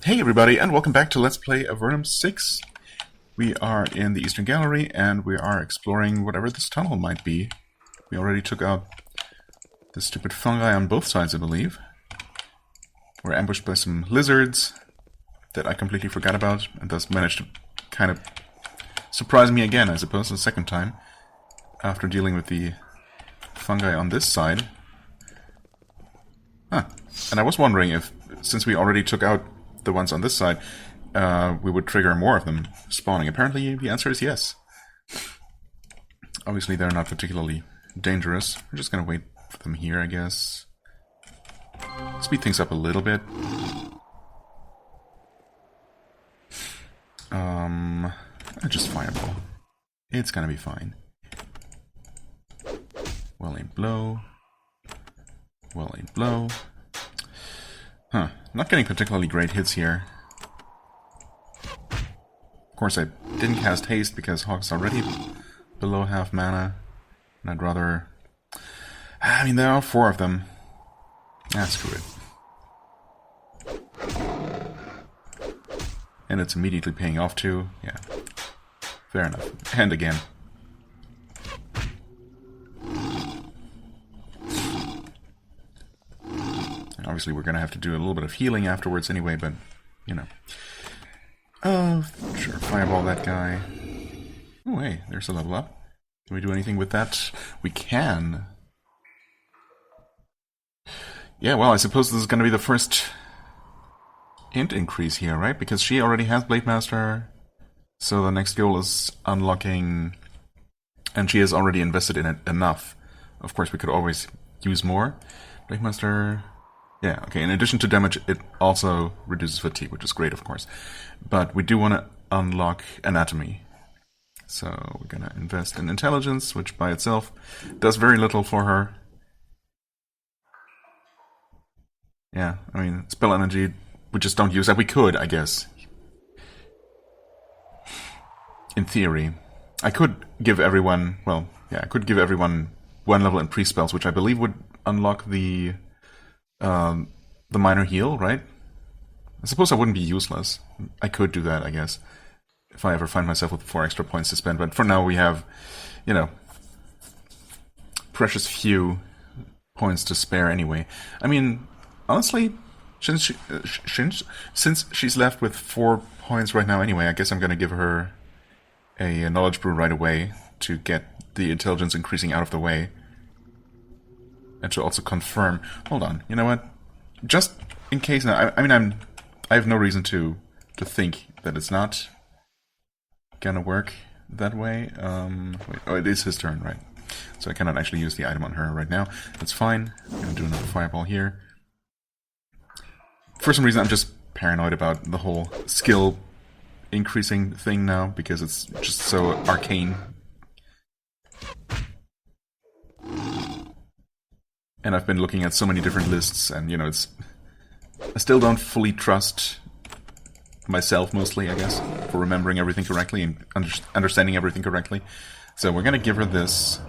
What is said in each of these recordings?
Hey everybody, and welcome back to Let's Play Avernum 6. We are in the Eastern Gallery, and we are exploring whatever this tunnel might be. We already took out the stupid fungi on both sides, I believe. We're ambushed by some lizards that I completely forgot about, and thus managed to kind of surprise me again, I suppose, the second time, after dealing with the fungi on this side. Huh. And I was wondering if, since we already took out the ones on this side, we would trigger more of them spawning. Apparently the answer is yes. Obviously they're not particularly dangerous. We're just gonna wait for them here, I guess. Speed things up a little bit. Just fireball. It's gonna be fine. Well aimed blow. Well aimed blow. Huh. Not getting particularly great hits here. Of course, I didn't cast haste because Hawk's already below half mana. And I'd rather... I mean, there are 4 of them. Ah, screw it. And it's immediately paying off too. Yeah. Fair enough. And again. Obviously, we're going to have to do a little bit of healing afterwards anyway, but, you know. Oh, sure, fireball that guy. Oh, hey, there's a level up. Can we do anything with that? We can. Yeah, well, I suppose this is going to be the first int increase here, right? Because she already has Blade Master, so the next goal is unlocking... And she has already invested in it enough. Of course, we could always use more. Blade Master... Yeah, okay, in addition to damage, it also reduces fatigue, which is great, of course. But we do want to unlock anatomy. So we're going to invest in intelligence, which by itself does very little for her. Yeah, I mean, spell energy, we just don't use that. We could, I guess. In theory. I could give everyone, well, yeah, I could give everyone 1 level in pre-spells, which I believe would unlock the minor heal, right? I suppose I wouldn't be useless. I could do that, I guess, if I ever find myself with 4 extra points to spend. But for now, we have, you know, precious few points to spare anyway. I mean, honestly, since she's left with 4 points right now anyway, I guess I'm going to give her a knowledge brew right away to get the intelligence increasing out of the way. And to also confirm... Hold on, you know what? Just in case now... I mean, I have no reason to think that it's not gonna work that way. Wait, oh, it is his turn, right? So I cannot actually use the item on her right now. That's fine. I'm gonna do another fireball here. For some reason, I'm just paranoid about the whole skill increasing thing now, because it's just so arcane. And I've been looking at so many different lists, and, you know, it's... I still don't fully trust myself, mostly, I guess, for remembering everything correctly and understanding everything correctly. So we're gonna give her this.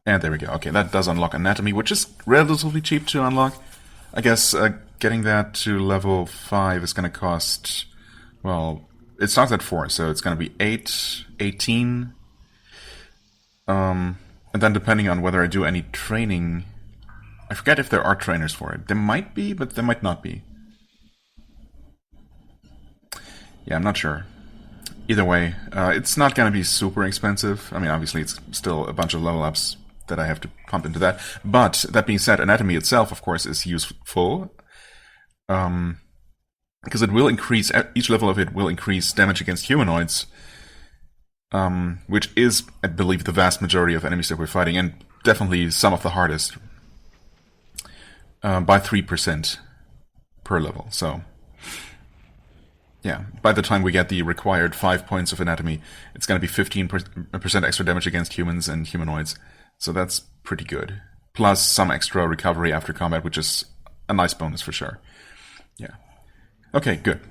And there we go. Okay, that does unlock anatomy, which is relatively cheap to unlock. I guess getting that to level 5 is gonna cost... Well, it starts at 4, so it's gonna be 8, 18... And then depending on whether I do any training... I forget if there are trainers for it. There might be, but there might not be. Yeah, I'm not sure. Either way, it's not going to be super expensive. I mean, obviously it's still a bunch of level ups that I have to pump into that. But, that being said, anatomy itself, of course, is useful. Because it will increase... Each level of it will increase damage against humanoids. Which is, I believe, the vast majority of enemies that we're fighting, and definitely some of the hardest, by 3% per level. So, yeah, by the time we get the required 5 points of anatomy, it's going to be 15% extra damage against humans and humanoids. So that's pretty good. Plus some extra recovery after combat, which is a nice bonus for sure. Yeah. Okay, good.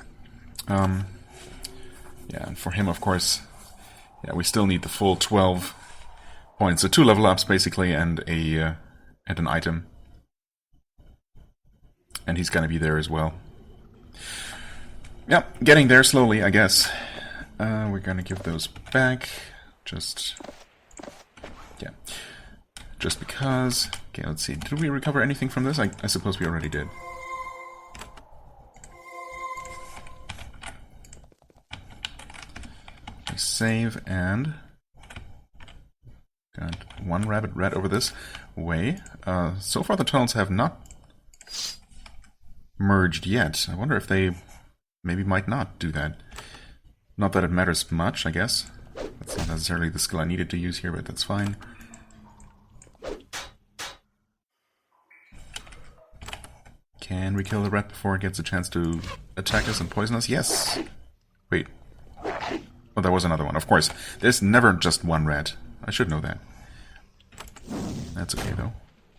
Yeah, and for him, of course... Yeah, we still need the full 12 points. So 2 level ups, basically, and an item. And he's gonna be there as well. Yep, getting there slowly, I guess. We're gonna give those back. Just... yeah. Just because... okay, let's see. Did we recover anything from this? I suppose we already did. We save and... got one rabbit rat over this way. So far the tunnels have not merged yet. I wonder if they maybe might not do that. Not that it matters much, I guess. That's not necessarily the skill I needed to use here, but that's fine. Can we kill the rat before it gets a chance to attack us and poison us? Yes! Wait. Oh, there was another one. Of course, there's never just one rat. I should know that. That's okay, though.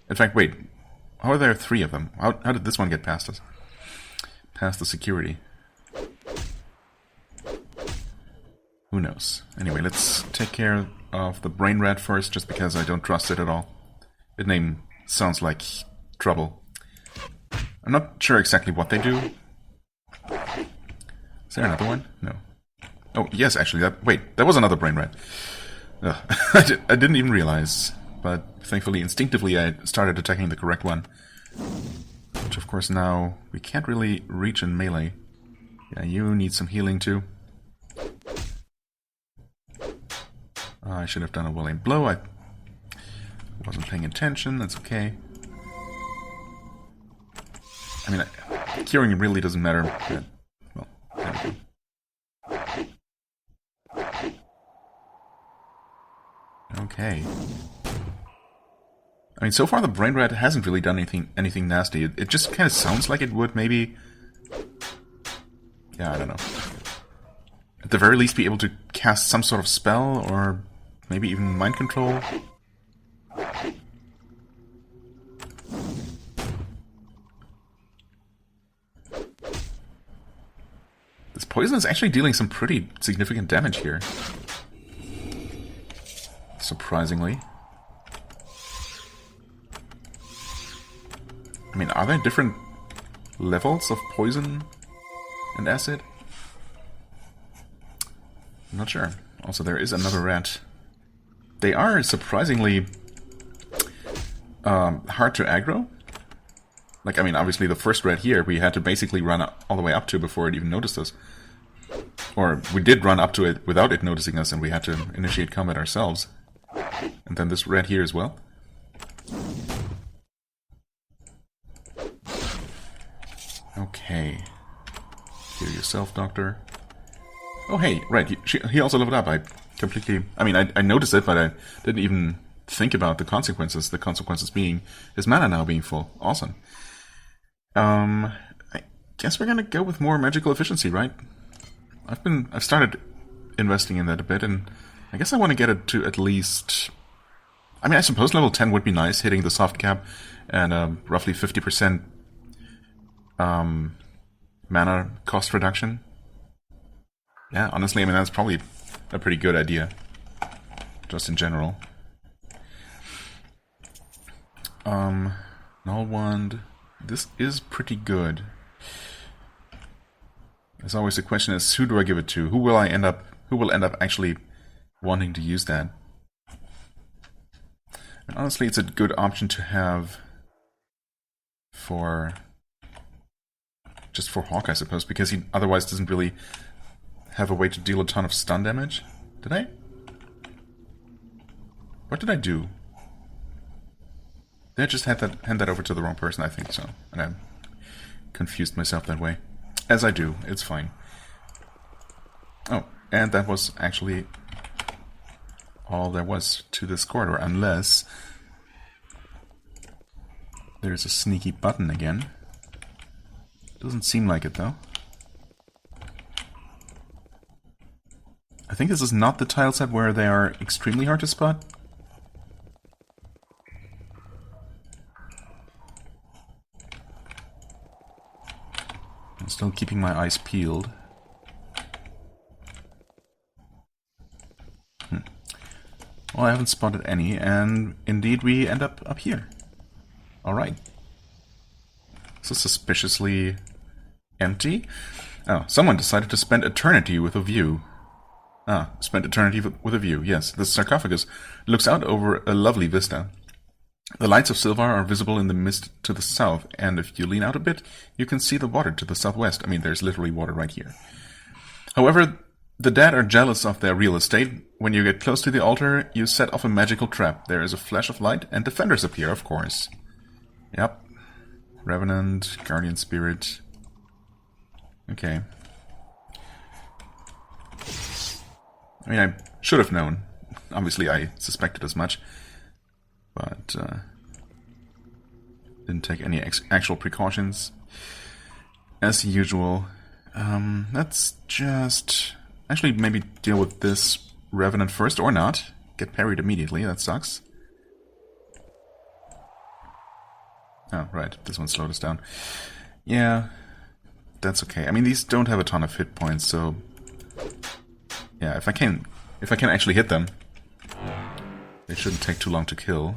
In fact, wait. How are there three of them? How did this one get past us? Past the security. Who knows? Anyway, let's take care of the brain rat first, just because I don't trust it at all. Its name sounds like trouble. I'm not sure exactly what they do. Is there another one? No. Oh, yes, actually. Wait, there was another brain rat. I didn't even realize. But thankfully, instinctively, I started attacking the correct one. Which, of course, now we can't really reach in melee. Yeah, you need some healing, too. I should have done a well-aimed blow. I wasn't paying attention. That's okay. I mean, curing really doesn't matter. But, well, there we go. Okay. I mean, so far the brain rat hasn't really done anything nasty. It just kind of sounds like it would, maybe. Yeah, I don't know. At the very least, be able to cast some sort of spell, or maybe even mind control. This poison is actually dealing some pretty significant damage here. Surprisingly. I mean, are there different levels of poison and acid? I'm not sure. Also, there is another rat. They are surprisingly hard to aggro. Like, I mean, obviously the first rat here, we had to basically run all the way up to before it even noticed us. Or, we did run up to it without it noticing us, and we had to initiate combat ourselves. And then this rat here as well. Okay. Heal yourself, Doctor. Oh, hey, right, he also leveled up. I mean, I noticed it, but I didn't even think about the consequences. The consequences being his mana now being full. Awesome. I guess we're gonna go with more magical efficiency, right? I've started investing in that a bit, and I guess I want to get it to at least... I mean, I suppose level 10 would be nice, hitting the soft cap and roughly 50% mana cost reduction. Yeah, honestly, I mean, that's probably a pretty good idea, just in general. Null Wand. This is pretty good. As always, the question is, who do I give it to? Who will end up actually wanting to use that? And honestly, it's a good option to have for... just for Hawk, I suppose, because he otherwise doesn't really have a way to deal a ton of stun damage. Did I? What did I do? Did I just hand that over to the wrong person? I think so. And I confused myself that way. As I do. It's fine. Oh, and that was actually all there was to this corridor, unless there's a sneaky button again. Doesn't seem like it, though. I think this is not the tile set where they are extremely hard to spot. I'm still keeping my eyes peeled. Well, I haven't spotted any, and indeed we end up here. Alright. So suspiciously empty. Oh, someone decided to spend eternity with a view. Ah, spent eternity with a view, yes. The sarcophagus looks out over a lovely vista. The lights of Silvar are visible in the mist to the south, and if you lean out a bit, you can see the water to the southwest. I mean, there's literally water right here. However, the dead are jealous of their real estate. When you get close to the altar, you set off a magical trap. There is a flash of light, and defenders appear, of course. Yep. Revenant, Guardian Spirit. Okay. I mean, I should have known. Obviously, I suspected as much. But, didn't take any actual precautions. As usual. Let's just... Actually, maybe deal with this Revenant first, or not. Get parried immediately, that sucks. Oh, right, this one slowed us down. Yeah, that's okay. I mean, these don't have a ton of hit points, so... Yeah, if I can actually hit them, it shouldn't take too long to kill.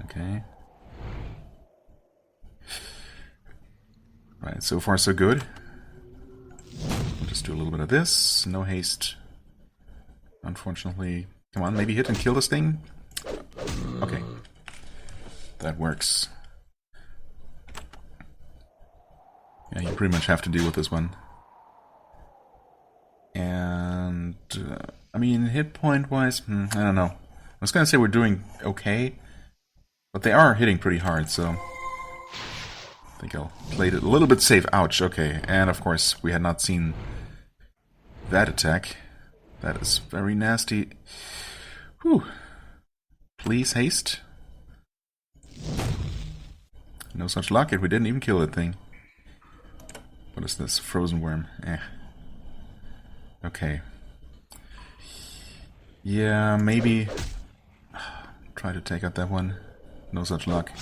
Okay. Right, so far so good. We'll just do a little bit of this. No haste. Unfortunately. Come on, maybe hit and kill this thing? Okay. That works. Yeah, you pretty much have to deal with this one. And... I mean, hit point wise, I don't know. I was gonna say we're doing okay, but they are hitting pretty hard, so... I think I'll play it a little bit safe. Ouch, okay. And of course, we had not seen that attack. That is very nasty. Whew. Please haste. No such luck, we didn't even kill that thing. What is this? Frozen worm. Eh. Okay. Yeah, maybe... Try to take out that one. No such luck.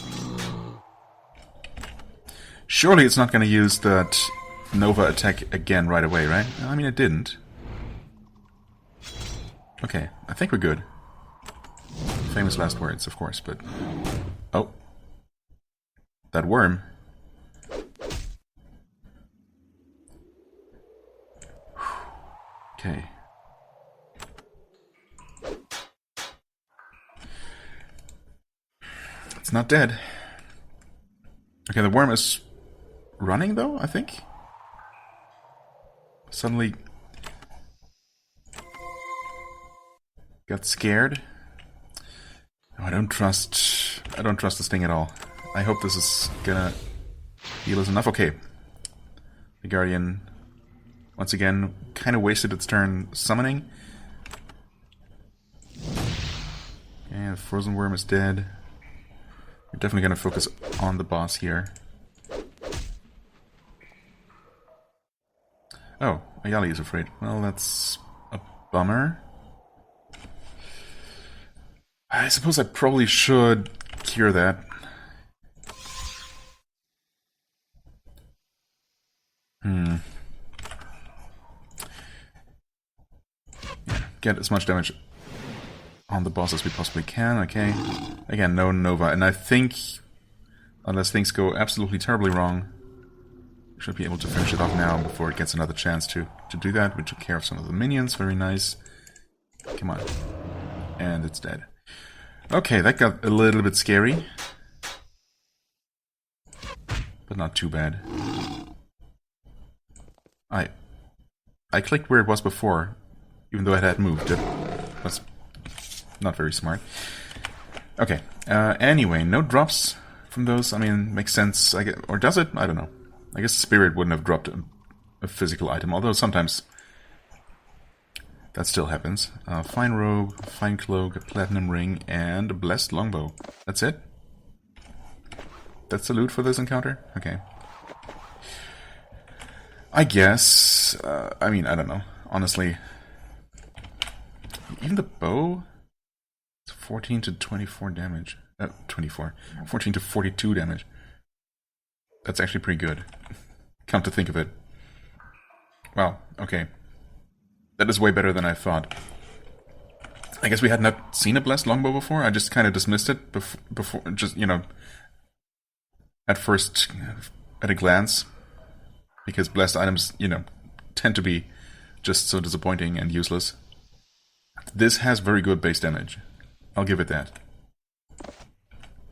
Surely it's not going to use that Nova attack again right away, right? I mean, it didn't. Okay, I think we're good. Famous last words, of course, but... Oh. That worm. Okay. It's not dead. Okay, the worm is running, though, I think? Suddenly... got scared. Oh, I don't trust this thing at all. I hope this is gonna heal us enough. Okay. The Guardian, once again, kind of wasted its turn summoning. And the Frozen Worm is dead. We're definitely gonna focus on the boss here. Oh, Ayali is afraid. Well, that's a bummer. I suppose I probably should cure that. Yeah, get as much damage on the boss as we possibly can, okay. Again, no Nova, and I think, unless things go absolutely terribly wrong, we should be able to finish it off now before it gets another chance to do that. We took care of some of the minions, very nice. Come on. And it's dead. Okay, that got a little bit scary. But not too bad. I clicked where it was before, even though it had moved. It was not very smart. Okay, anyway, no drops from those. I mean, makes sense, I guess, or does it? I don't know. I guess Spirit wouldn't have dropped a physical item, although sometimes that still happens. Fine robe, fine cloak, a platinum ring, and a blessed longbow. That's it? That's the loot for this encounter? Okay. I guess, I mean, I don't know. Honestly, even the bow, it's 14 to 24 damage. 24. 14 to 42 damage. That's actually pretty good. Come to think of it. Wow, okay. That is way better than I thought. I guess we had not seen a blessed longbow before. I just kind of dismissed it before, just, you know, at first, at a glance, because blessed items, you know, tend to be just so disappointing and useless. This has very good base damage. I'll give it that.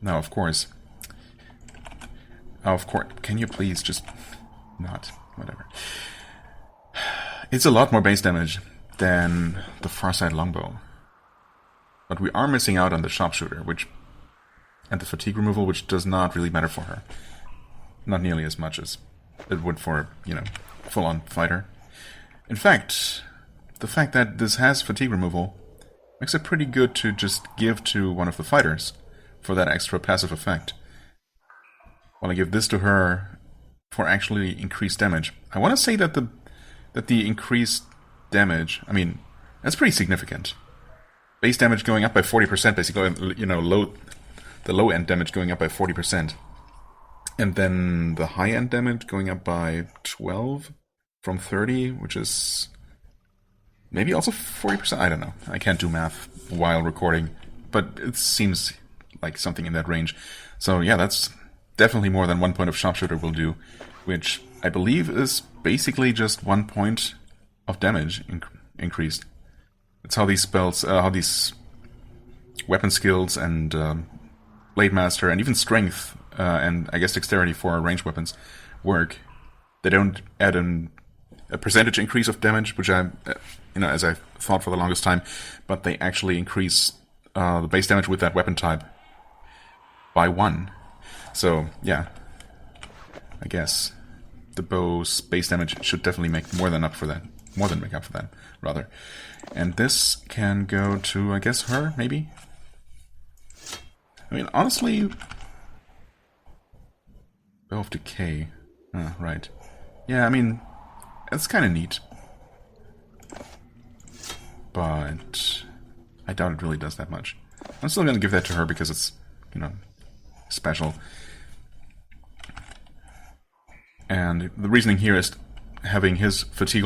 Now, of course, can you please just not? Whatever. It's a lot more base damage than the Farsight longbow. But we are missing out on the sharpshooter, and the fatigue removal, which does not really matter for her. Not nearly as much as it would for, you know, full-on fighter. In fact, the fact that this has fatigue removal makes it pretty good to just give to one of the fighters for that extra passive effect. While I give this to her for actually increased damage. I want to say that the increased damage, I mean, that's pretty significant. Base damage going up by 40%, basically, you know, the low end damage going up by 40%. And then the high end damage going up by 12 from 30, which is maybe also 40%. I don't know. I can't do math while recording, but it seems like something in that range. So yeah, that's definitely more than 1 point of sharpshooter will do, which I believe is basically just 1 point of damage increased. That's how these spells, how these weapon skills and Blade Master and even strength and I guess dexterity for ranged weapons work. They don't add a percentage increase of damage, which I, you know, as I thought for the longest time, but they actually increase the base damage with that weapon type by 1. So yeah, I guess the bow's base damage should definitely make more than make up for that, rather. And this can go to, I guess, her, maybe? I mean, honestly... Bow of Decay. Right. Yeah, I mean, it's kind of neat. But I doubt it really does that much. I'm still going to give that to her because it's, you know, special. And the reasoning here is having his fatigue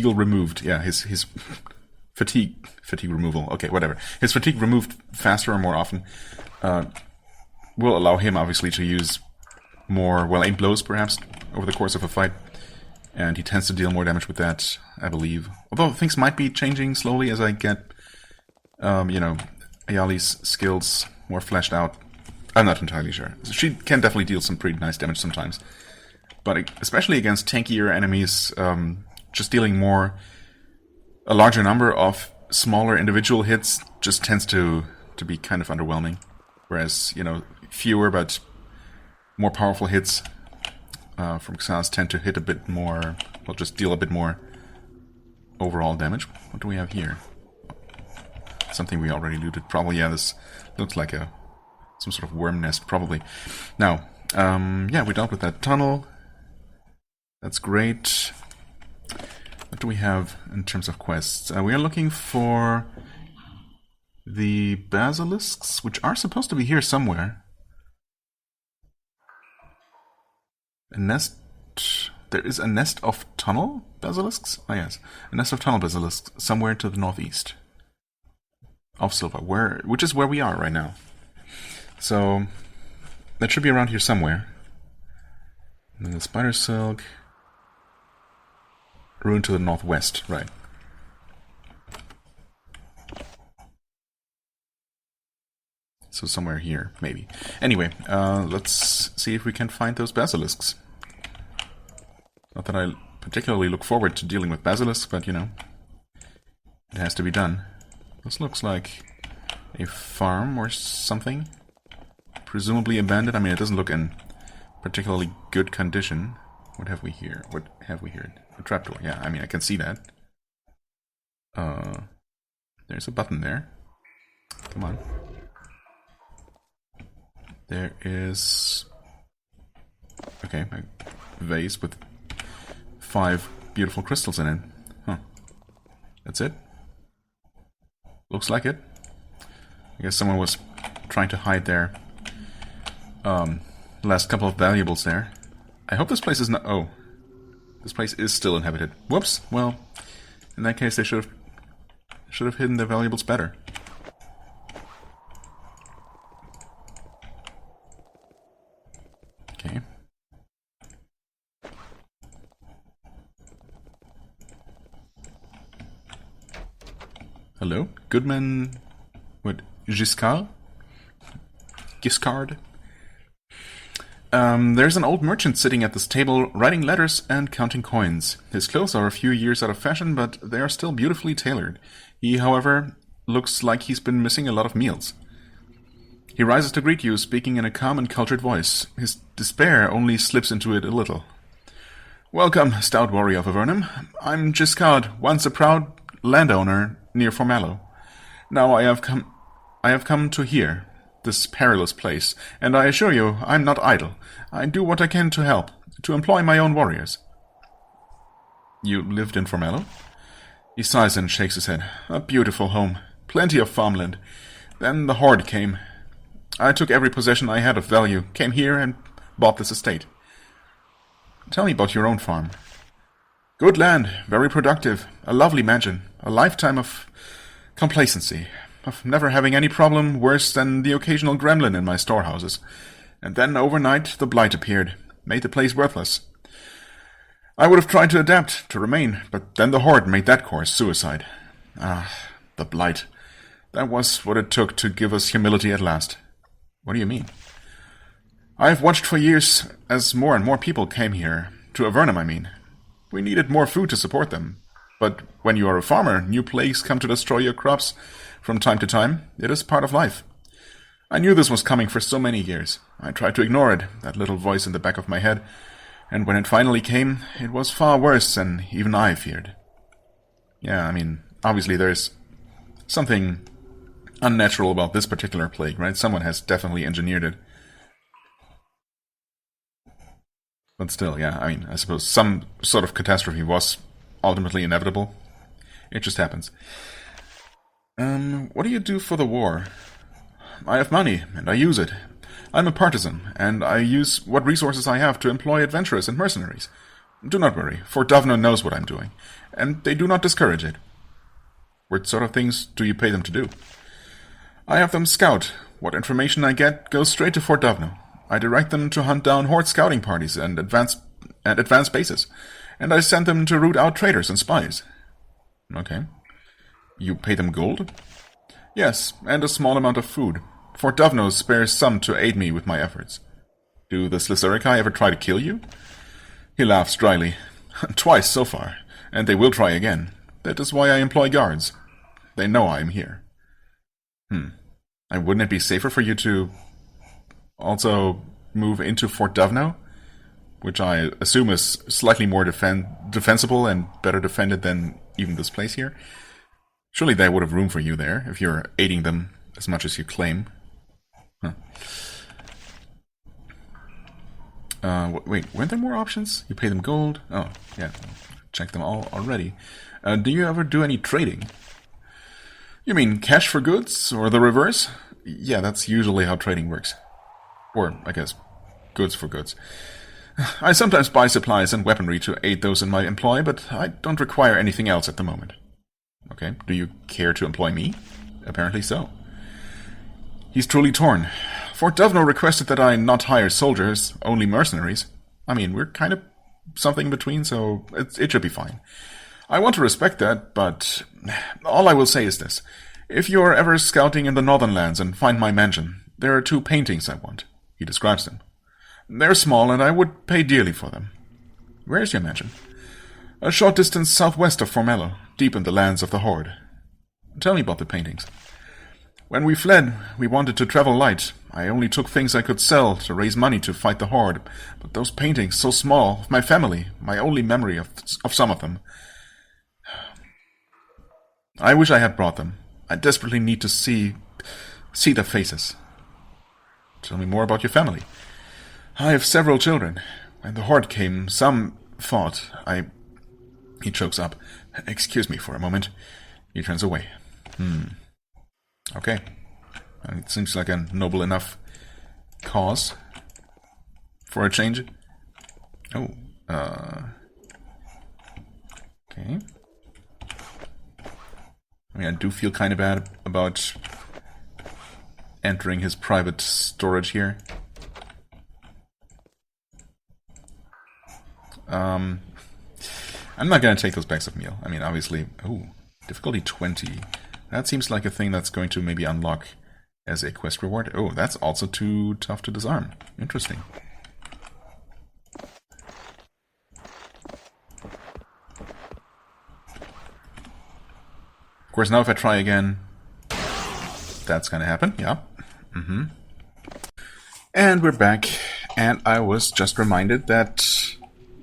removed. Yeah, his fatigue removal. Okay, whatever. His fatigue removed faster or more often will allow him obviously to use more well-aimed blows, perhaps, over the course of a fight. And he tends to deal more damage with that, I believe. Although things might be changing slowly as I get, you know, Ayali's skills more fleshed out. I'm not entirely sure. She can definitely deal some pretty nice damage sometimes. But especially against tankier enemies, just dealing a larger number of smaller individual hits just tends to be kind of underwhelming. Whereas, you know, fewer but more powerful hits from Xas tend to hit a bit more, well, just deal a bit more overall damage. What do we have here? Something we already looted. Probably, yeah, this looks like some sort of worm nest, probably. Now, yeah, we dealt with that tunnel. That's great. What do we have in terms of quests? We are looking for the basilisks, which are supposed to be here somewhere. A nest... There is a nest of tunnel basilisks? Oh yes, a nest of tunnel basilisks somewhere to the northeast of Silva, which is where we are right now. So, that should be around here somewhere. And then the spider silk... Ruin to the northwest, right. So somewhere here, maybe. Anyway, let's see if we can find those basilisks. Not that I particularly look forward to dealing with basilisks, but, you know, it has to be done. This looks like a farm or something. Presumably abandoned. I mean, it doesn't look in particularly good condition. What have we here? What have we here? A trapdoor. Yeah, I mean, I can see that. There's a button there. Come on. There is... Okay, a vase with 5 beautiful crystals in it. Huh. That's it? Looks like it. I guess someone was trying to hide their last couple of valuables there. I hope this place is not... Oh. This place is still inhabited. Whoops. Well, in that case they should have hidden their valuables better. Hello? Goodman... What? Giscard? Giscard? There's an old merchant sitting at this table, writing letters and counting coins. His clothes are a few years out of fashion, but they are still beautifully tailored. He, however, looks like he's been missing a lot of meals. He rises to greet you, speaking in a calm and cultured voice. His despair only slips into it a little. Welcome, stout warrior of Avernum. I'm Giscard, once a proud landowner near Formallo. Now I have come to here, this perilous place, and I assure you, I'm not idle. I do what I can to help, to employ my own warriors. You lived in Formallo? He sighs and shakes his head. A beautiful home, plenty of farmland. Then the Horde came. I took every possession I had of value, came here and bought this estate. Tell me about your own farm. Good land, very productive, a lovely mansion, a lifetime of complacency, of never having any problem worse than the occasional gremlin in my storehouses. And then overnight the blight appeared, made the place worthless. I would have tried to adapt, to remain, but then the Horde made that course suicide. Ah, the blight. That was what it took to give us humility at last. What do you mean? I have watched for years as more and more people came here, to Avernum I mean. We needed more food to support them. But when you are a farmer, new plagues come to destroy your crops from time to time. It is part of life. I knew this was coming for so many years. I tried to ignore it, that little voice in the back of my head, and when it finally came, it was far worse than even I feared. Yeah, I mean, obviously there's something unnatural about this particular plague, right? Someone has definitely engineered it. But still, yeah, I mean, I suppose some sort of catastrophe was ultimately inevitable. It just happens. What do you do for the war? I have money, and I use it. I'm a partisan, and I use what resources I have to employ adventurers and mercenaries. Do not worry, for Dovno knows what I'm doing, and they do not discourage it. What sort of things do you pay them to do? I have them scout. What information I get goes straight to Fort Dovno. I direct them to hunt down Horde scouting parties and advance bases, and I send them to root out traitors and spies. Okay. You pay them gold? Yes, and a small amount of food. Fort Dovno spares some to aid me with my efforts. Do the Slytherici ever try to kill you? He laughs dryly. Twice so far, and they will try again. That is why I employ guards. They know I am here. And wouldn't it be safer for you to also move into Fort Dovno? Which I assume is slightly more defensible and better defended than even this place here. Surely they would have room for you there, if you're aiding them as much as you claim. Huh. Wait, weren't there more options? You pay them gold? Oh, yeah. Check them all already. Do you ever do any trading? You mean cash for goods, or the reverse? Yeah, that's usually how trading works. Or, I guess, goods for goods. I sometimes buy supplies and weaponry to aid those in my employ, but I don't require anything else at the moment. Okay, do you care to employ me? Apparently so. He's truly torn. Fort Dovno requested that I not hire soldiers, only mercenaries. I mean, we're kind of something in between, so it should be fine. I want to respect that, but all I will say is this. If you're ever scouting in the northern lands and find my mansion, there are 2 paintings I want. He describes them. They're small, and I would pay dearly for them. Where is your mansion? A short distance southwest of Formallo, deep in the lands of the Horde. Tell me about the paintings. When we fled, we wanted to travel light. I only took things I could sell to raise money to fight the Horde. But those paintings, so small, of my family, my only memory of some of them. I wish I had brought them. I desperately need to see their faces. Tell me more about your family. I have several children. When the Horde came, some fought. He chokes up. Excuse me for a moment. He turns away. Okay. It seems like a noble enough cause for a change. Oh, okay. I mean, I do feel kind of bad about entering his private storage here. I'm not going to take those bags of meal. I mean, obviously... Ooh, difficulty 20. That seems like a thing that's going to maybe unlock as a quest reward. Oh, that's also too tough to disarm. Interesting. Of course, now if I try again, that's gonna happen. Yeah. And we're back. And I was just reminded that,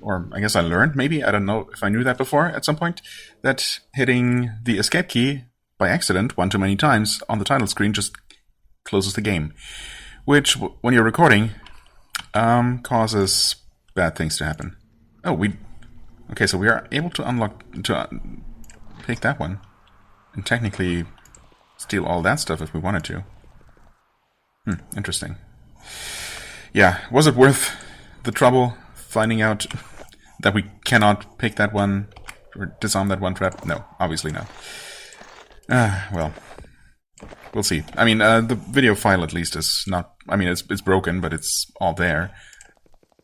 or I guess I learned, maybe, I don't know if I knew that before at some point, that hitting the escape key by accident one too many times on the title screen just closes the game. Which, when you're recording, causes bad things to happen. Oh, okay, so we are able to unlock, pick that one. And technically steal all that stuff if we wanted to. Interesting. Yeah, was it worth the trouble finding out that we cannot pick that one or disarm that one trap? No, obviously not. Well, we'll see. I mean, the video file at least is not... I mean, it's broken, but it's all there.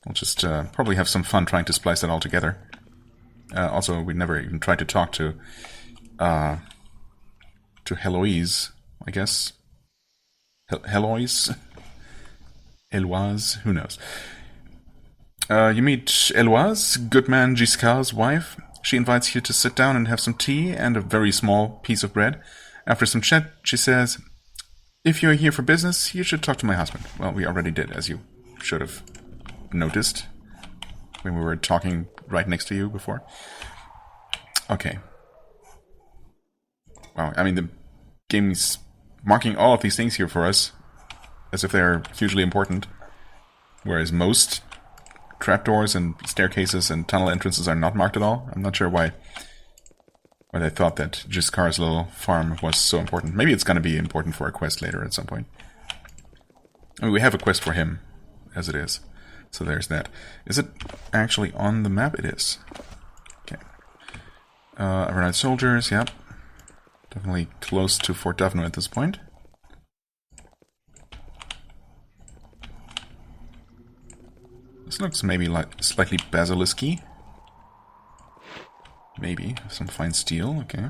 We'll just probably have some fun trying to splice that all together. Also, we never even tried to talk to Heloise, I guess. Heloise? Eloise? Who knows? You meet Eloise, Goodman Giscard's wife. She invites you to sit down and have some tea and a very small piece of bread. After some chat, she says, "If you're here for business, you should talk to my husband." Well, we already did, as you should have noticed when we were talking right next to you before. Okay. Wow, I mean, the game's marking all of these things here for us as if they're hugely important, whereas most trapdoors and staircases and tunnel entrances are not marked at all. I'm not sure why they thought that Giscard's little farm was so important. Maybe it's going to be important for a quest later at some point. I mean, we have a quest for him, as it is. So there's that. Is it actually on the map? It is. Okay. Overnight soldiers, yep. Definitely close to Fort Duvno at this point. This looks maybe like slightly basilisk-y. Maybe. Some fine steel, okay.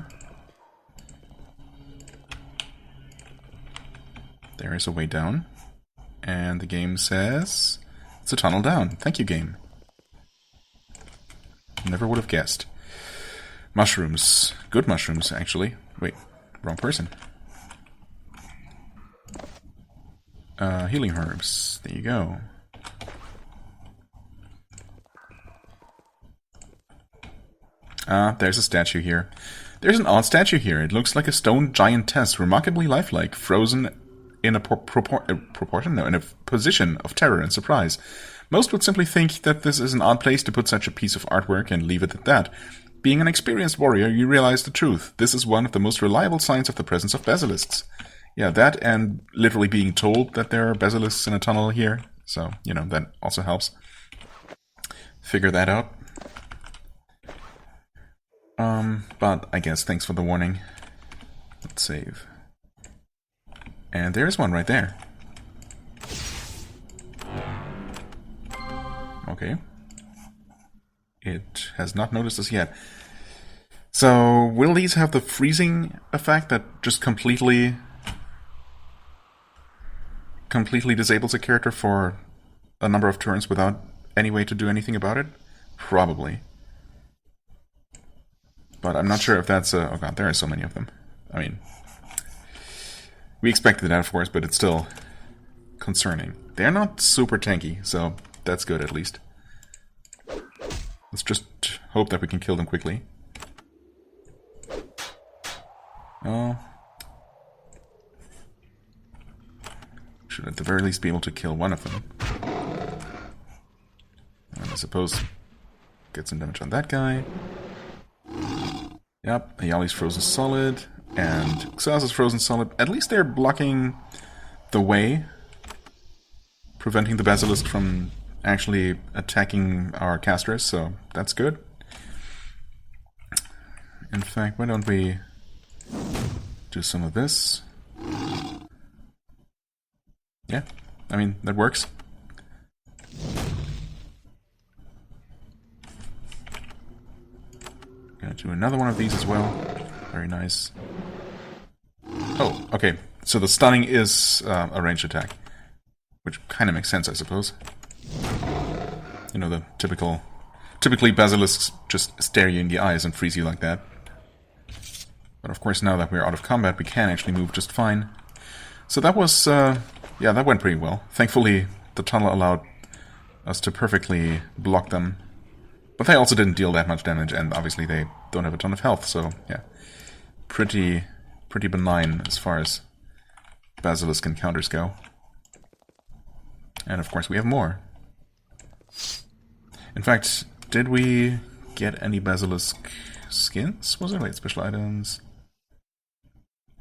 There is a way down. And the game says it's a tunnel down. Thank you, game. Never would have guessed. Mushrooms. Good mushrooms, actually. Wait, wrong person. Healing herbs. There you go. There's a statue here. There's an odd statue here. It looks like a stone giantess, remarkably lifelike, frozen in a in a position of terror and surprise. Most would simply think that this is an odd place to put such a piece of artwork and leave it at that. Being an experienced warrior, you realize the truth. This is one of the most reliable signs of the presence of basilisks. Yeah, that and literally being told that there are basilisks in a tunnel here. So, you know, that also helps figure that out. But I guess thanks for the warning. Let's save. And there's one right there. Okay. It has not noticed us yet. So, will these have the freezing effect that just completely disables a character for a number of turns without any way to do anything about it? Probably. But I'm not sure if that's a... Oh god, there are so many of them. I mean, we expected that, of course, but it's still concerning. They're not super tanky, so that's good at least. Let's just hope that we can kill them quickly. Oh. Should at the very least be able to kill one of them. And I suppose get some damage on that guy. Yep, Ayali's frozen solid, and Xaz is frozen solid. At least they're blocking the way, preventing the basilisk from actually attacking our casters, so that's good. In fact, why don't we do some of this? Yeah, I mean, that works. Gonna do another one of these as well. Very nice. Okay, so the stunning is a ranged attack. Which kind of makes sense, I suppose. You know, the typically basilisks just stare you in the eyes and freeze you like that. But of course, now that we're out of combat, we can actually move just fine. So that was, yeah, that went pretty well. Thankfully, the tunnel allowed us to perfectly block them. But they also didn't deal that much damage, and obviously they don't have a ton of health, so yeah. Pretty benign as far as basilisk encounters go. And of course we have more. In fact, did we get any basilisk skins? Was there? Wait, special items?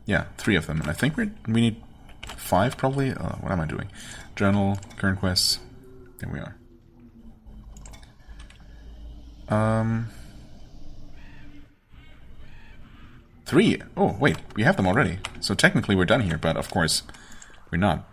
Yeah, 3 of them. And I think we need 5 probably. What am I doing? Journal, current quests. There we are. 3. Oh, wait, we have them already. So technically we're done here, but of course we're not.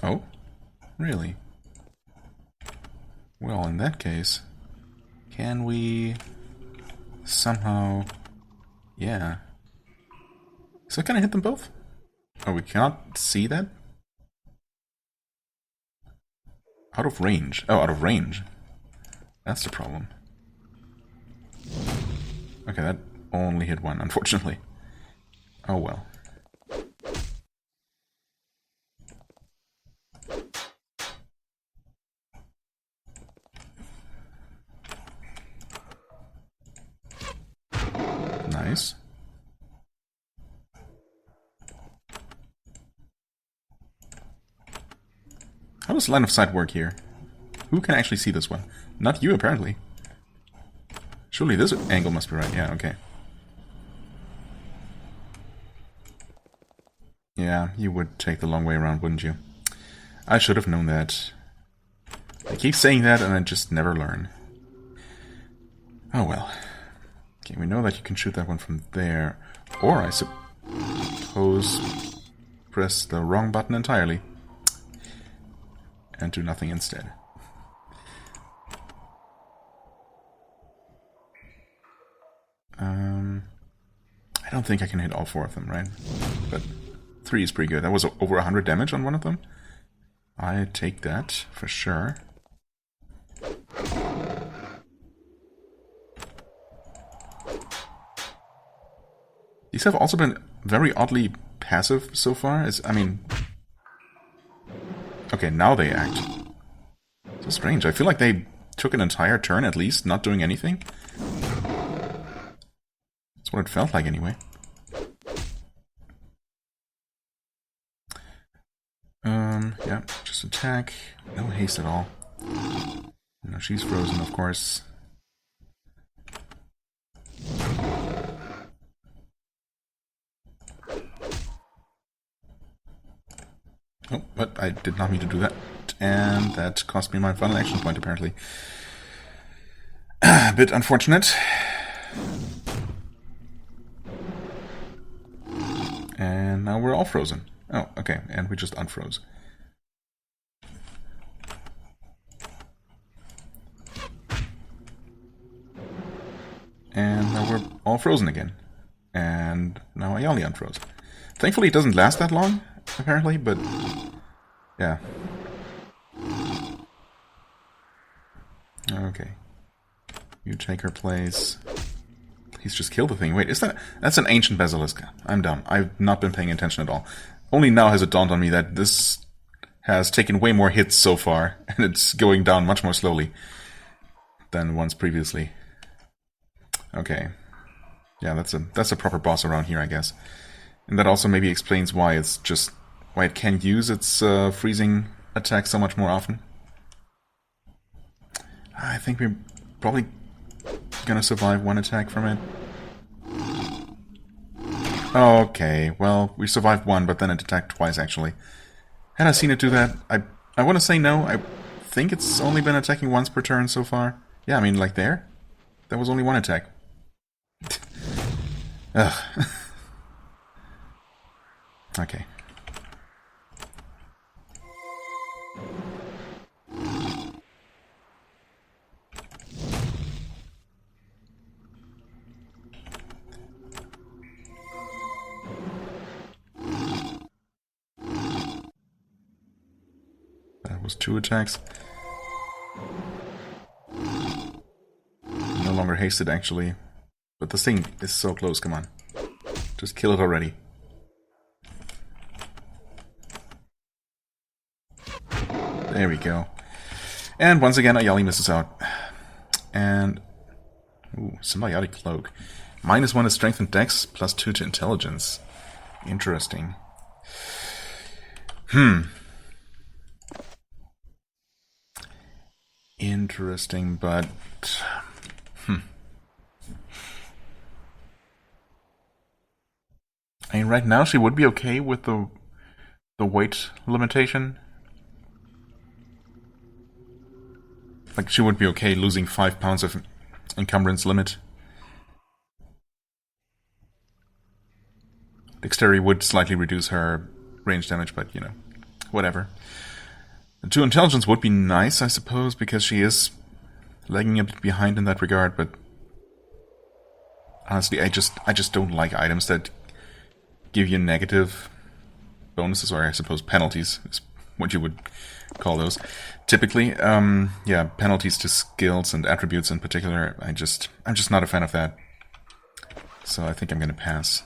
Oh? Really? Well, in that case, can we somehow... Yeah. So can I hit them both? Oh, we cannot see that? Out of range. Oh, out of range. That's the problem. Okay, that only hit one, unfortunately. Oh well. Nice. How does line of sight work here? Who can actually see this one? Not you, apparently. Surely this angle must be right. Yeah, okay. Yeah, you would take the long way around, wouldn't you? I should have known that. I keep saying that and I just never learn. Oh well. Okay, we know that you can shoot that one from there. Or I suppose press the wrong button entirely. And do nothing instead. I don't think I can hit all 4 of them, right? But 3 is pretty good. That was over 100 damage on one of them. I take that for sure. These have also been very oddly passive so far. I mean... Okay, now they act. So strange. I feel like they took an entire turn at least, not doing anything. That's what it felt like anyway. Yeah, just attack. No haste at all. No, she's frozen, of course. Oh, but I did not mean to do that. And that cost me my final action point, apparently. A bit unfortunate. And now we're all frozen. Oh, okay, and we just unfroze. And now we're all frozen again. And now Ayali unfroze. Thankfully it doesn't last that long, apparently, but... yeah. Okay. You take her place. Please just kill the thing. Wait, is that... That's an ancient basilisk. I'm dumb. I've not been paying attention at all. Only now has it dawned on me that this has taken way more hits so far, and it's going down much more slowly than once previously. Okay. Yeah, that's a proper boss around here, I guess. And that also maybe explains why it's just... why it can use its freezing attack so much more often. I think we're probably gonna survive one attack from it. Okay, well, we survived one, but then it attacked twice, actually. Had I seen it do that? I want to say no. I think it's only been attacking once per turn so far. Yeah, I mean, like there. That was only one attack. Ugh. Okay. was 2 attacks. No longer hasted, actually. But this thing is so close, come on. Just kill it already. There we go. And once again, Ayali misses out. And... ooh, Symbiotic Cloak. -1 to Strength and Dex, +2 to Intelligence. Interesting. Interesting, but... I mean, right now she would be okay with the weight limitation. Like, she would be okay losing 5 pounds of encumbrance limit. Dexterity would slightly reduce her range damage, but, you know, whatever. 2 intelligence would be nice, I suppose, because she is lagging a bit behind in that regard, but honestly, I just don't like items that give you negative bonuses, or I suppose penalties is what you would call those. Typically, yeah, penalties to skills and attributes in particular, I'm just not a fan of that. So I think I'm gonna pass.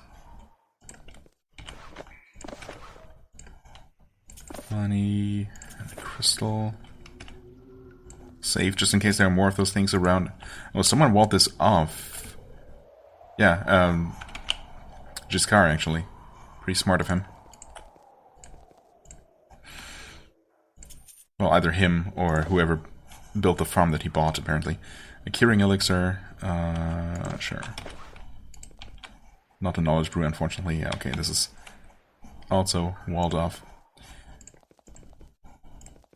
Money, and a crystal. Save, just in case there are more of those things around. Oh, someone walled this off. Yeah, Giscard, actually. Pretty smart of him. Well, either him or whoever built the farm that he bought, apparently. A curing elixir, sure. Not a knowledge brew, unfortunately. Yeah, okay, this is also walled off.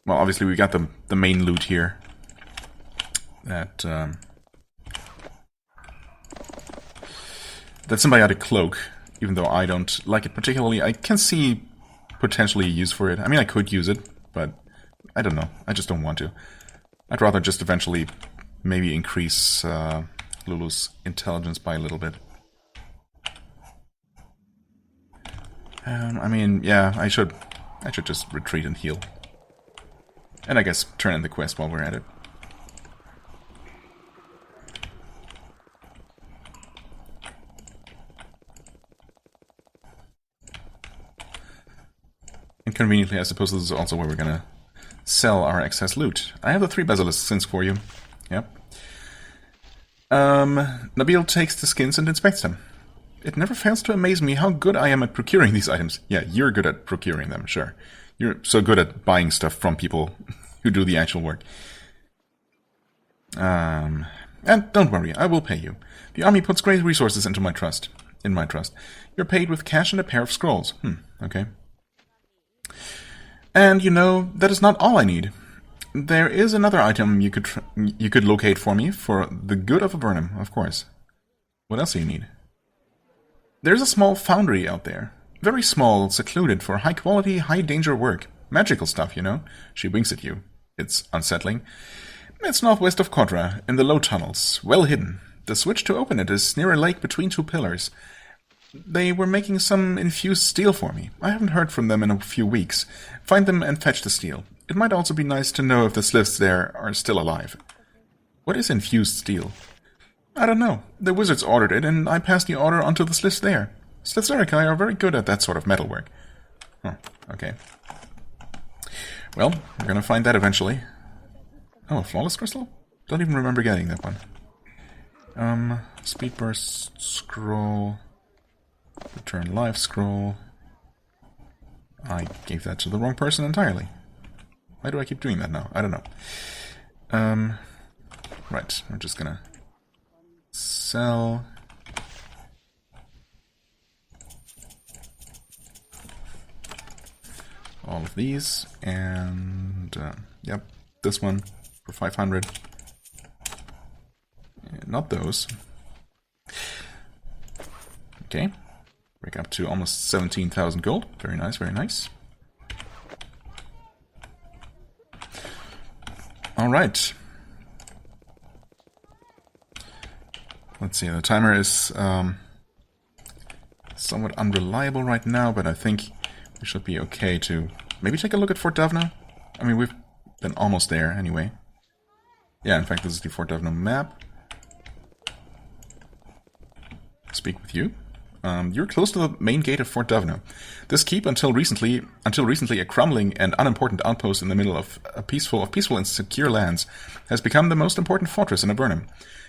Well, obviously we got the main loot here. That symbiotic cloak, even though I don't like it particularly, I can see potentially a use for it. I mean, I could use it, but I don't know. I just don't want to. I'd rather just eventually maybe increase Lulu's intelligence by a little bit. I mean, yeah, I should just retreat and heal. And I guess turn in the quest while we're at it. And conveniently, I suppose this is also where we're gonna sell our excess loot. I have the 3 basilisk skins for you. Yep. Nabil takes the skins and inspects them. It never fails to amaze me how good I am at procuring these items. Yeah, you're good at procuring them, sure. You're so good at buying stuff from people who do the actual work. And don't worry, I will pay you. The army puts great resources into my trust. You're paid with cash and a pair of scrolls. Okay. And you know, that is not all I need. There is another item you could locate for me for the good of Avernum, of course. What else do you need? There's a small foundry out there. Very small, secluded for high-quality, high-danger work. Magical stuff, you know? She winks at you. It's unsettling. It's northwest of Kodra, in the low tunnels, well hidden. The switch to open it is near a lake between 2 pillars. They were making some infused steel for me. I haven't heard from them in a few weeks. Find them and fetch the steel. It might also be nice to know if the sliths there are still alive. What is infused steel? I don't know. The wizards ordered it, and I passed the order on to the sliths there. Slithserikai are very good at that sort of metalwork. Oh, okay. Well, we're gonna find that eventually. Oh, a flawless crystal? Don't even remember getting that one. Speed burst scroll. Return life scroll. I gave that to the wrong person entirely. Why do I keep doing that now? I don't know. Right, we're just gonna sell. All of these, and yep, this one for 500. Not those. Okay, break up to almost 17,000 gold. Very nice, very nice. All right. Let's see, the timer is somewhat unreliable right now, but I think we should be okay to maybe take a look at Fort Davna. I mean, we've then almost there anyway. Yeah, in fact, this is the Fort Avernum map. Speak with you. You're close to the main gate of Fort Avernum. This keep, until recently a crumbling and unimportant outpost in the middle of peaceful and secure lands, has become the most important fortress in Avernum.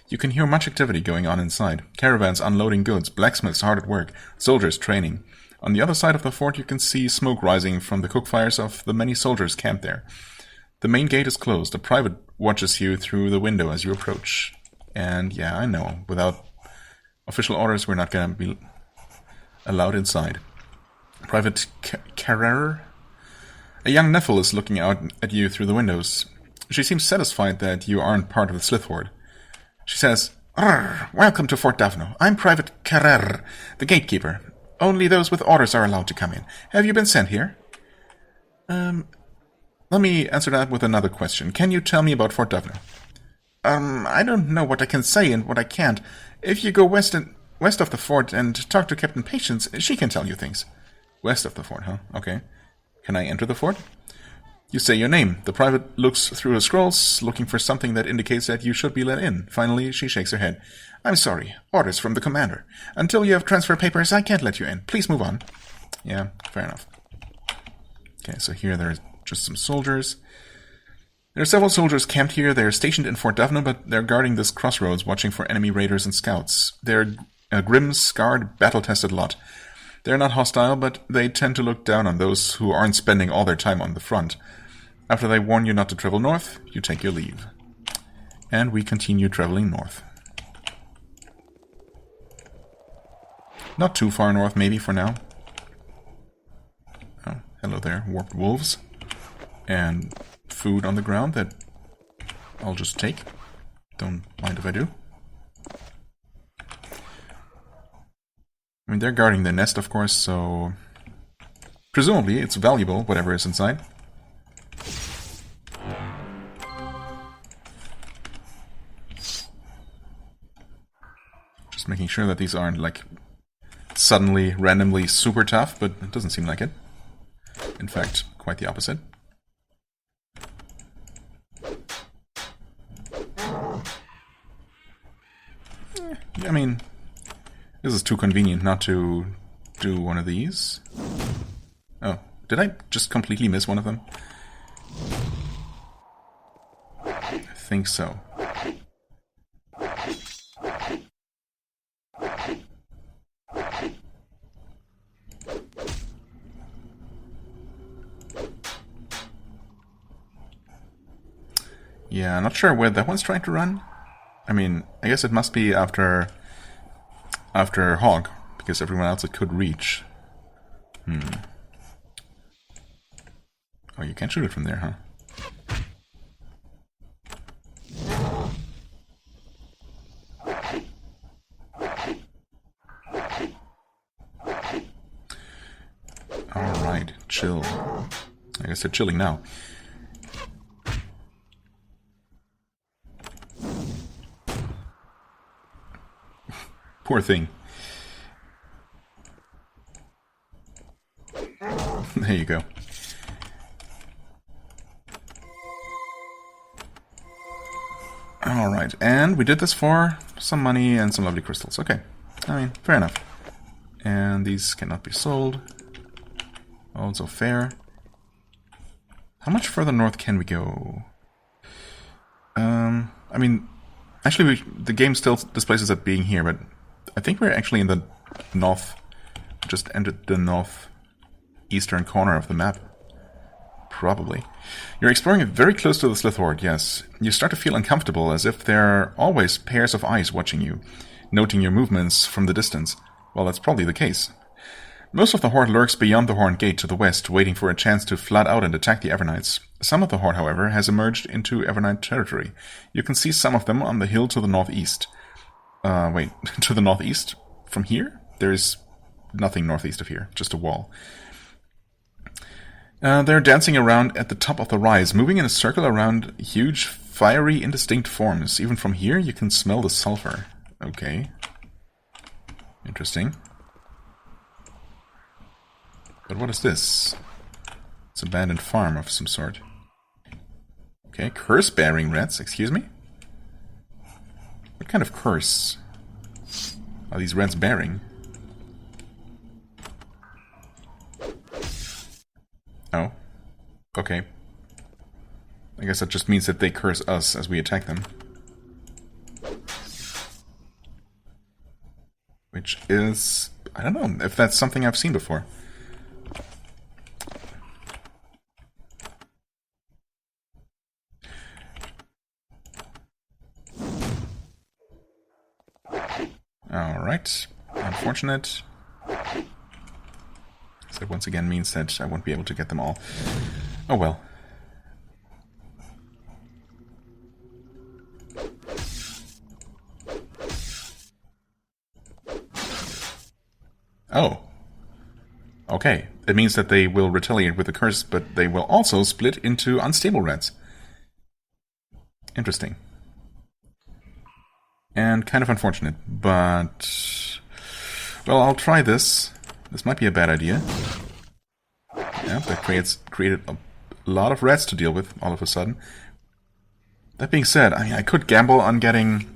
You can hear much activity going on inside. Caravans unloading goods, blacksmiths hard at work, soldiers training. On the other side of the fort you can see smoke rising from the cook fires of the many soldiers camped there. The main gate is closed. A private watches you through the window as you approach. And yeah, I know, without official orders we're not going to be allowed inside. Private Carrer? A young Nephil is looking out at you through the windows. She seems satisfied that you aren't part of the Slith Horde. She says, "Welcome to Fort Davno. I'm Private Carrer, the gatekeeper. Only those with orders are allowed to come in. Have you been sent here?" Let me answer that with another question. Can you tell me about Fort Davno? I don't know what I can say and what I can't. If you go west of the fort and talk to Captain Patience, she can tell you things. West of the fort, huh? Okay. Can I enter the fort? You say your name. The private looks through her scrolls, looking for something that indicates that you should be let in. Finally, she shakes her head. I'm sorry. Orders from the commander. Until you have transfer papers, I can't let you in. Please move on. Yeah, fair enough. Okay, so here there's just some soldiers. There are several soldiers camped here. They're stationed in Fort Davno, but they're guarding this crossroads, watching for enemy raiders and scouts. They're a grim, scarred, battle-tested lot. They're not hostile, but they tend to look down on those who aren't spending all their time on the front. After they warn you not to travel north, you take your leave. And we continue traveling north. Not too far north, maybe, for now. Oh, hello there, warped wolves. And food on the ground that I'll just take. Don't mind if I do. I mean, they're guarding their nest, of course, so presumably it's valuable, whatever is inside. Just making sure that these aren't, like, suddenly, randomly super tough, but it doesn't seem like it. In fact, quite the opposite. I mean, this is too convenient not to do one of these. Oh, did I just completely miss one of them? I think so. Yeah, I'm not sure where that one's trying to run. I mean, I guess it must be after Hog, because everyone else it could reach. Oh, you can't shoot it from there, huh? Alright, chill. I guess they're chilling now. Poor thing. There you go. Alright, and we did this for some money and some lovely crystals. Okay, I mean, fair enough. And these cannot be sold. Also fair. How much further north can we go? I mean, actually the game still displays us as being here, but I think we're actually in the north, just entered the northeastern corner of the map. Probably. You're exploring very close to the Slith Horde, yes. You start to feel uncomfortable, as if there are always pairs of eyes watching you, noting your movements from the distance. Well, that's probably the case. Most of the Horde lurks beyond the Horned Gate to the west, waiting for a chance to flood out and attack the Avernites. Some of the Horde, however, has emerged into Avernite territory. You can see some of them on the hill to the northeast. Wait, to the northeast? From here? There's nothing northeast of here, just a wall. They're dancing around at the top of the rise, moving in a circle around huge, fiery, indistinct forms. Even from here, you can smell the sulfur. Okay. Interesting. But what is this? It's an abandoned farm of some sort. Okay, curse-bearing rats, excuse me? What kind of curse are these rats bearing? Oh. Okay. I guess that just means that they curse us as we attack them. Which is... I don't know if that's something I've seen before. Alright. Unfortunate. That once again means that I won't be able to get them all. Oh well. Oh. Okay. It means that they will retaliate with the curse, but they will also split into unstable rats. Interesting. And kind of unfortunate, but... Well, I'll try this. This might be a bad idea. Yeah, that created a lot of rats to deal with all of a sudden. That being said, I mean, I could gamble on getting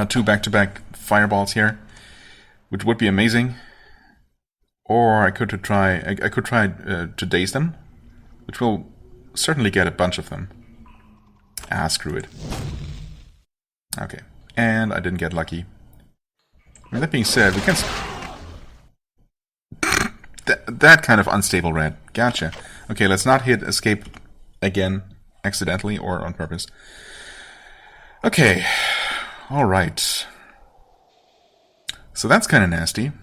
2 back-to-back fireballs here, which would be amazing. Or I could try to daze them, which will certainly get a bunch of them. Ah, screw it. Okay, and I didn't get lucky. I mean, that being said, we can... that kind of unstable rat. Gotcha. Okay, let's not hit escape again, accidentally or on purpose. Okay, alright. So that's kind of nasty.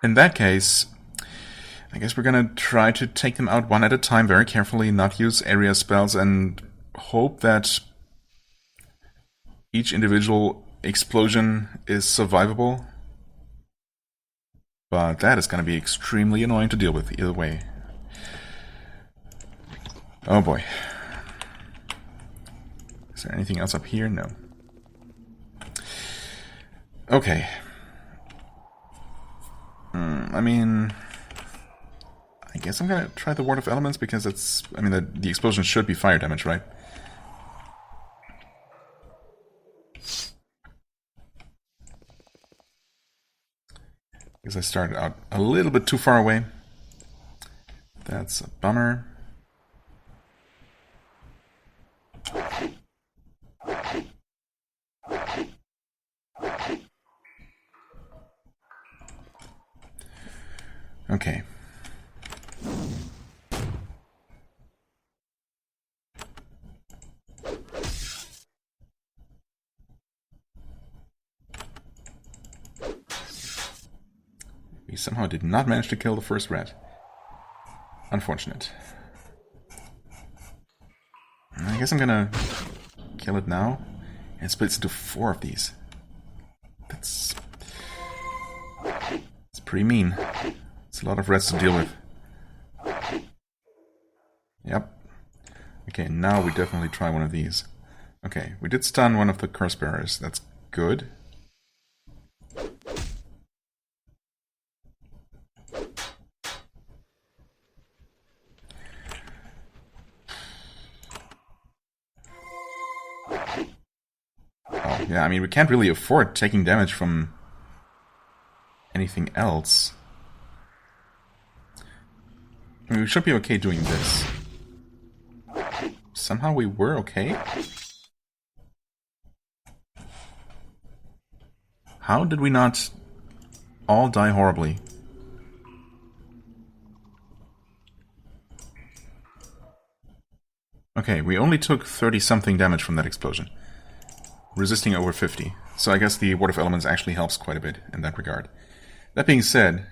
In that case, I guess we're gonna try to take them out one at a time very carefully, not use area spells, and hope that each individual explosion is survivable. But that is gonna be extremely annoying to deal with either way. Oh boy. Is there anything else up here? No. Okay. I mean, I guess I'm gonna try the Ward of Elements because it's... I mean, the explosion should be fire damage, right? Because I started out a little bit too far away. That's a bummer. Okay. We somehow did not manage to kill the first rat. Unfortunate. I guess I'm gonna kill it now. And it splits into 4 of these. That's pretty mean. It's a lot of rats to deal with. Yep. Okay, now we definitely try one of these. Okay, we did stun one of the curse bearers. That's good. Oh, yeah, I mean, we can't really afford taking damage from anything else. I mean, we should be okay doing this. Somehow we were okay? How did we not all die horribly? Okay, we only took 30-something damage from that explosion. Resisting over 50. So I guess the Ward of Elements actually helps quite a bit in that regard. That being said...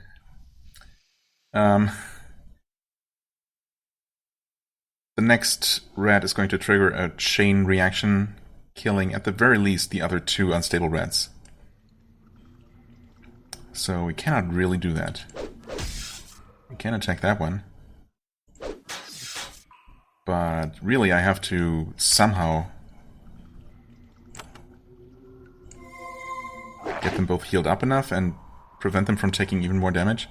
the next rat is going to trigger a chain reaction, killing at the very least the other 2 unstable rats. So we cannot really do that. We can attack that one. But really I have to somehow get them both healed up enough and prevent them from taking even more damage.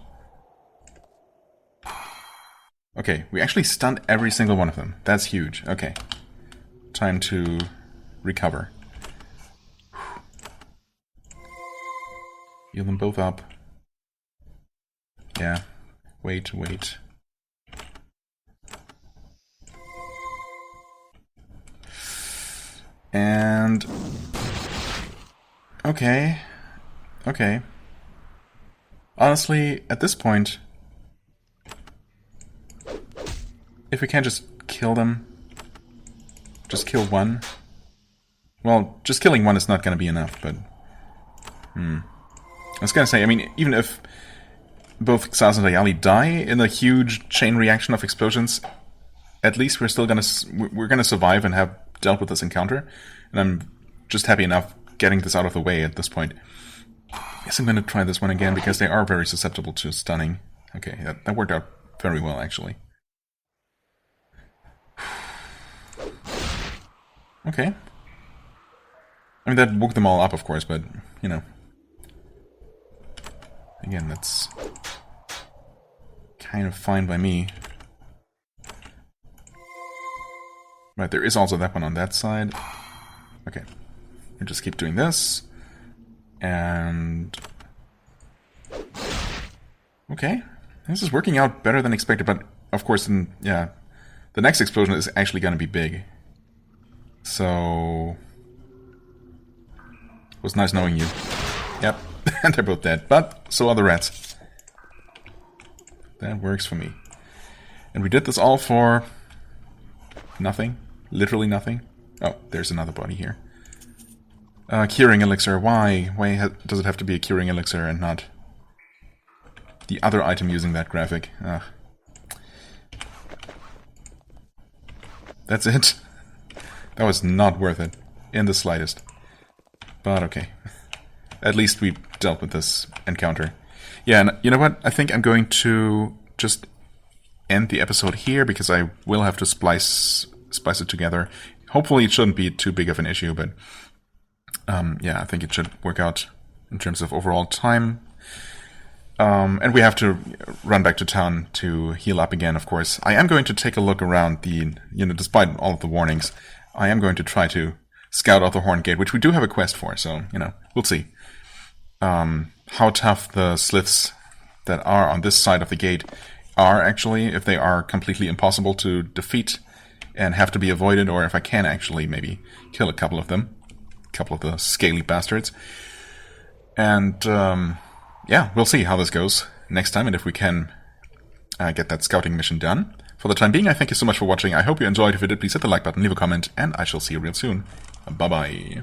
Okay, we actually stunned every single one of them. That's huge. Okay. Time to recover. Heal them both up. Yeah. Wait. And... Okay. Honestly, at this point, if we can't just kill them, just kill one. Well, just killing one is not going to be enough, but... I was going to say, I mean, even if both Xaz and Ayali die in a huge chain reaction of explosions, at least we're still going to survive and have dealt with this encounter. And I'm just happy enough getting this out of the way at this point. Guess I'm going to try this one again, because they are very susceptible to stunning. Okay, that worked out very well, actually. Okay. I mean, that woke them all up, of course, but, you know. Again, that's kind of fine by me. Right, there is also that one on that side. Okay. We just keep doing this. And... Okay. This is working out better than expected, but, of course, yeah, the next explosion is actually going to be big. So... It was nice knowing you. Yep. And they're both dead, but so are the rats. That works for me. And we did this all for... nothing. Literally nothing. Oh, there's another body here. Curing elixir. Why? Why does it have to be a curing elixir and not the other item using that graphic? Ugh. That's it. That was not worth it. In the slightest. But okay. At least we dealt with this encounter. Yeah, and you know what? I think I'm going to just end the episode here, because I will have to splice it together. Hopefully it shouldn't be too big of an issue, but yeah, I think it should work out in terms of overall time. And we have to run back to town to heal up again, of course. I am going to take a look around despite all of the warnings, I am going to try to scout out the Horn Gate, which we do have a quest for, so, we'll see. How tough the sliths that are on this side of the gate are, actually, if they are completely impossible to defeat and have to be avoided, or if I can actually maybe kill a couple of them. A couple of the scaly bastards. And, yeah, we'll see how this goes next time, and if we can get that scouting mission done. For the time being, I thank you so much for watching. I hope you enjoyed. If you did, please hit the like button, leave a comment, and I shall see you real soon. Bye-bye.